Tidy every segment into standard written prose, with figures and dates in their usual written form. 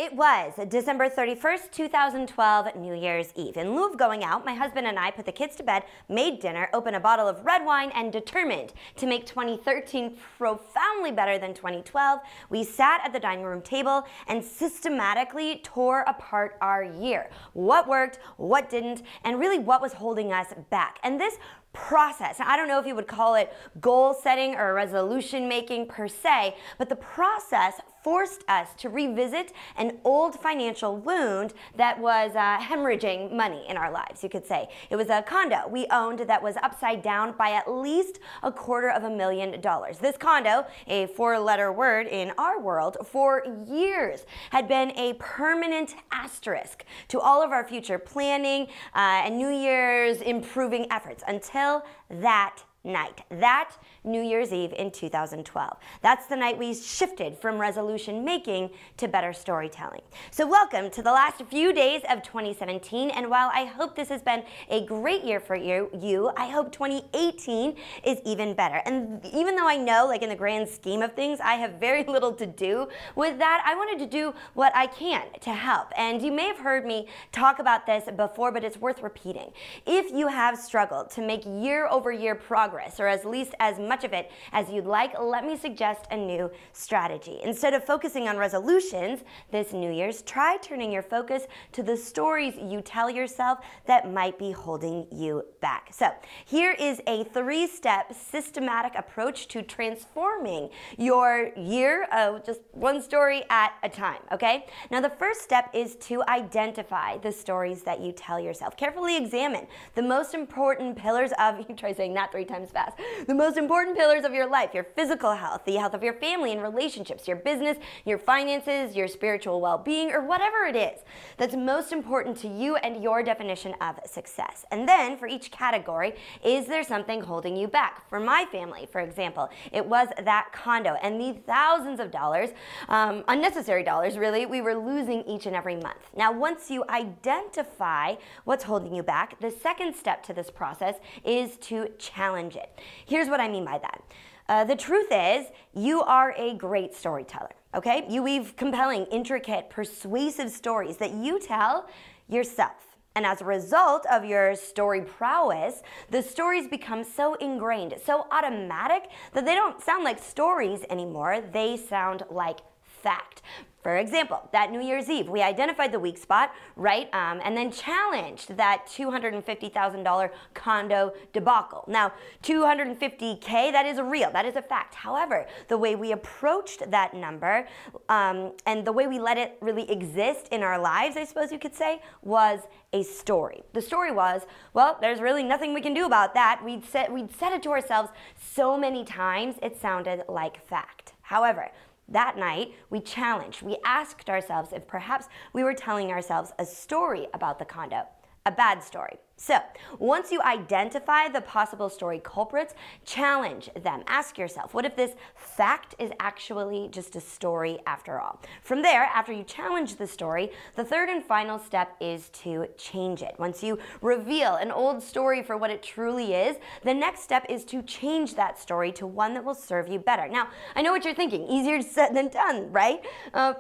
It was December 31st, 2012, New Year's Eve. In lieu of going out, my husband and I put the kids to bed, made dinner, opened a bottle of red wine, and determined to make 2013 profoundly better than 2012, we sat at the dining room table and systematically tore apart our year. What worked, what didn't, and really what was holding us back. And this process, I don't know if you would call it goal setting or resolution making per se, but the process forced us to revisit an old financial wound that was hemorrhaging money in our lives, you could say. It was a condo we owned that was upside down by at least $250,000. This condo, a four-letter word in our world, for years had been a permanent asterisk to all of our future planning and New Year's improving efforts until that night, that New Year's Eve in 2012. That's the night we shifted from resolution making to better storytelling. So welcome to the last few days of 2017, and while I hope this has been a great year for you, I hope 2018 is even better. And even though I know, like in the grand scheme of things, I have very little to do with that, I wanted to do what I can to help. And you may have heard me talk about this before, but it's worth repeating. If you have struggled to make year-over-year progress, or at least as much of it as you'd like, let me suggest a new strategy. Instead of focusing on resolutions this New Year's, try turning your focus to the stories you tell yourself that might be holding you back. So here is a three-step systematic approach to transforming your year, just one story at a time, okay? Now the first step is to identify the stories that you tell yourself. Carefully examine the most important pillars of, you try saying that 3 times fast, the most important pillars of your life: your physical health, the health of your family and relationships, your business, your finances, your spiritual well-being, or whatever it is that's most important to you and your definition of success. And then for each category, is there something holding you back? For my family, for example, it was that condo and the thousands of dollars, unnecessary dollars really, we were losing each and every month. Now once you identify what's holding you back, the second step to this process is to challenge it. Here's what I mean by that. The truth is, you are a great storyteller, okay? You weave compelling, intricate, persuasive stories that you tell yourself. And as a result of your story prowess, the stories become so ingrained, so automatic, that they don't sound like stories anymore, they sound like fact. For example, that New Year's Eve, we identified the weak spot, right, and then challenged that $250,000 condo debacle. Now, $250K, that is real, that is a fact. However, the way we approached that number and the way we let it really exist in our lives, I suppose you could say, was a story. The story was, well, there's really nothing we can do about that. We'd said it to ourselves so many times, it sounded like fact. However, that night, we challenged, we asked ourselves if perhaps we were telling ourselves a story about the condo, a bad story. So, once you identify the possible story culprits, challenge them. Ask yourself, what if this fact is actually just a story after all? From there, after you challenge the story, the third and final step is to change it. Once you reveal an old story for what it truly is, the next step is to change that story to one that will serve you better. Now, I know what you're thinking, easier said than done, right?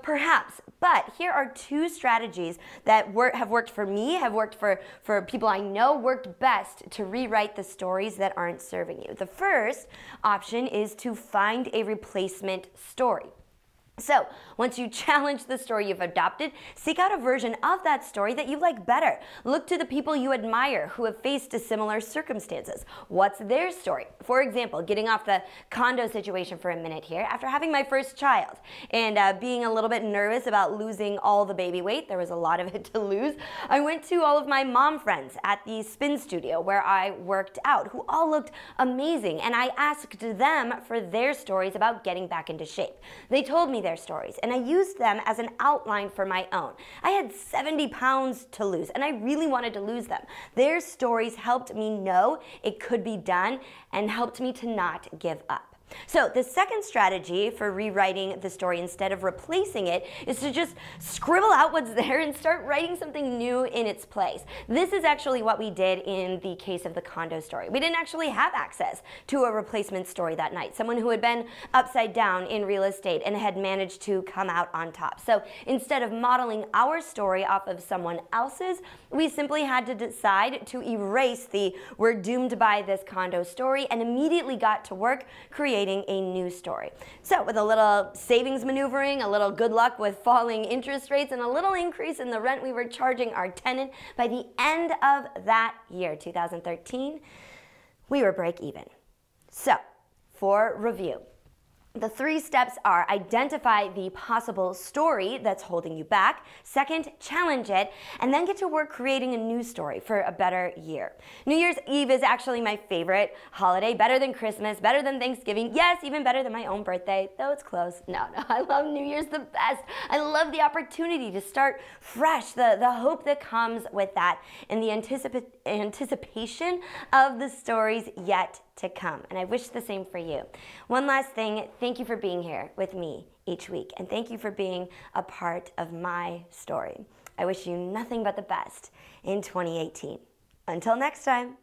Perhaps, but here are 2 strategies that have worked for me, have worked for people I know worked best to rewrite the stories that aren't serving you. The first option is to find a replacement story. So, once you challenge the story you've adopted, seek out a version of that story that you like better. Look to the people you admire who have faced similar circumstances. What's their story? For example, getting off the condo situation for a minute here, after having my first child and being a little bit nervous about losing all the baby weight, there was a lot of it to lose, I went to all of my mom friends at the spin studio where I worked out, who all looked amazing, and I asked them for their stories about getting back into shape. They told me their stories, and I used them as an outline for my own. I had 70 pounds to lose, and I really wanted to lose them. Their stories helped me know it could be done and helped me to not give up. So the second strategy for rewriting the story instead of replacing it is to just scribble out what's there and start writing something new in its place. This is actually what we did in the case of the condo story. We didn't actually have access to a replacement story that night, someone who had been upside down in real estate and had managed to come out on top. So instead of modeling our story off of someone else's, we simply had to decide to erase the "we're doomed by this condo" story and immediately got to work creating a new story. So with a little savings maneuvering, a little good luck with falling interest rates, and a little increase in the rent we were charging our tenant, by the end of that year, 2013, we were break even. So for review, the 3 steps are: identify the possible story that's holding you back. Second, challenge it, and then get to work creating a new story for a better year. New Year's Eve is actually my favorite holiday, better than Christmas, better than Thanksgiving, yes, even better than my own birthday, though it's close. No, I love New Year's the best. I love the opportunity to start fresh, the hope that comes with that, and the anticipation of the stories yet to come. And I wish the same for you. One last thing, thank you for being here with me each week, and thank you for being a part of my story. I wish you nothing but the best in 2018. Until next time.